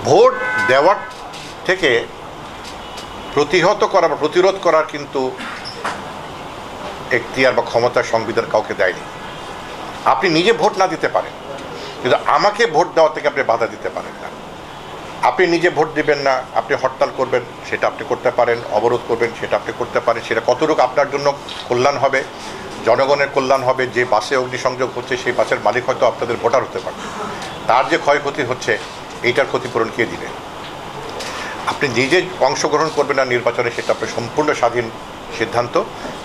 Vote দেওয়ার থেকে প্রতিহত করা বা প্রতিরোধ করার কিন্তু এখতিয়ার বা ক্ষমতা সংবিধান কাউকে দেয়নি। আপনি নিজে ভোট না দিতে পারেন, কিন্তু আমাকে ভোট দেওয়া থেকে আপনি বাধা দিতে পারেন না। আপনি নিজে ভোট দিবেন না, আপনি হরতাল করবেন, সেটা আপনি করতে পারেন, অবরোধ করবেন, সেটা আপনি করতে পারেন। সেটা কতটুকু আপনার জন্য কল্যাণ হবে, জনগণের কল্যাণ হবে। যে বাসে অগ্নিসংযোগ হচ্ছে সেই বাসের মালিক হয়তো আপনাদের ভোটার হতে পারে, তার যে ক্ষয়ক্ষতি হচ্ছে এইটার ক্ষতিপূরণ কে দিবে? আপনি নিজে অংশগ্রহণ করবেন না নির্বাচনে, সেটা আপনার সম্পূর্ণ স্বাধীন সিদ্ধান্ত,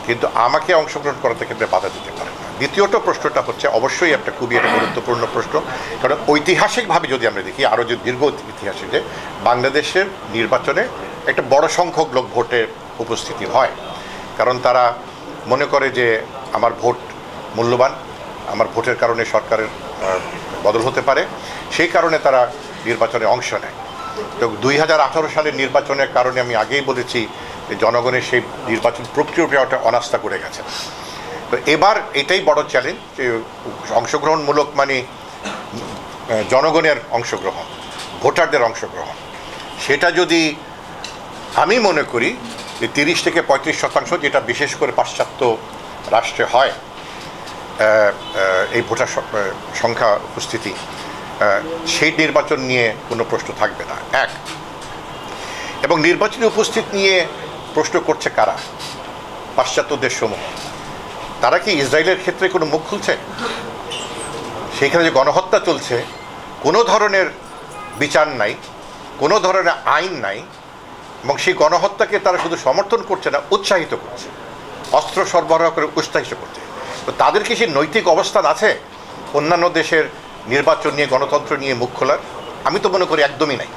কিন্তু আমাকে অংশগ্রহণ করার থেকে আপনি বাধা দিতে পারেন না। দ্বিতীয়ত প্রশ্নটা হচ্ছে অবশ্যই একটা খুবই একটা গুরুত্বপূর্ণ প্রশ্ন, কারণ ঐতিহাসিকভাবে যদি আমরা দেখি, আরও যে দীর্ঘ ইতিহাসে, যে বাংলাদেশের নির্বাচনে একটা বড় সংখ্যক লোক ভোটে উপস্থিতি হয়, কারণ তারা মনে করে যে আমার ভোট মূল্যবান, আমার ভোটের কারণে সরকারের বদল হতে পারে, সেই কারণে তারা নির্বাচনে অংশ নেয়। তো 2018 সালের নির্বাচনের কারণে আমি আগেই বলেছি যে জনগণের সেই নির্বাচন প্রক্রিয়াটা অনাস্থা করে গেছে। তো এবার এটাই বড় চ্যালেঞ্জ, যে অংশগ্রহণমূলক মানে জনগণের অংশগ্রহণ, ভোটারদের অংশগ্রহণ, সেটা যদি আমি মনে করি যে 30 থেকে 35%, যেটা বিশেষ করে পাশ্চাত্য রাষ্ট্রে হয় এই ভোটার সংখ্যা উপস্থিতি, সেই নির্বাচন নিয়ে কোনো প্রশ্ন থাকবে না। এক, এবং নির্বাচনী উপস্থিত নিয়ে প্রশ্ন করছে কারা? পাশ্চাত্য দেশসমূহ। তারা কি ইসরায়েলের ক্ষেত্রে কোনো মুখ খুলছে? সেইখানে যে গণহত্যা চলছে, কোনো ধরনের বিচার নাই, কোনো ধরনের আইন নাই, এবং সেই গণহত্যাকে তারা শুধু সমর্থন করছে না, উৎসাহিত করছে, অস্ত্র সরবরাহ করে উৎসাহিত করছে। তো তাদের কি সেই নৈতিক অবস্থান আছে অন্যান্য দেশের নির্বাচন নিয়ে, গণতন্ত্র নিয়ে মুখ খোলার? আমি তো মনে করি একদমই নাই।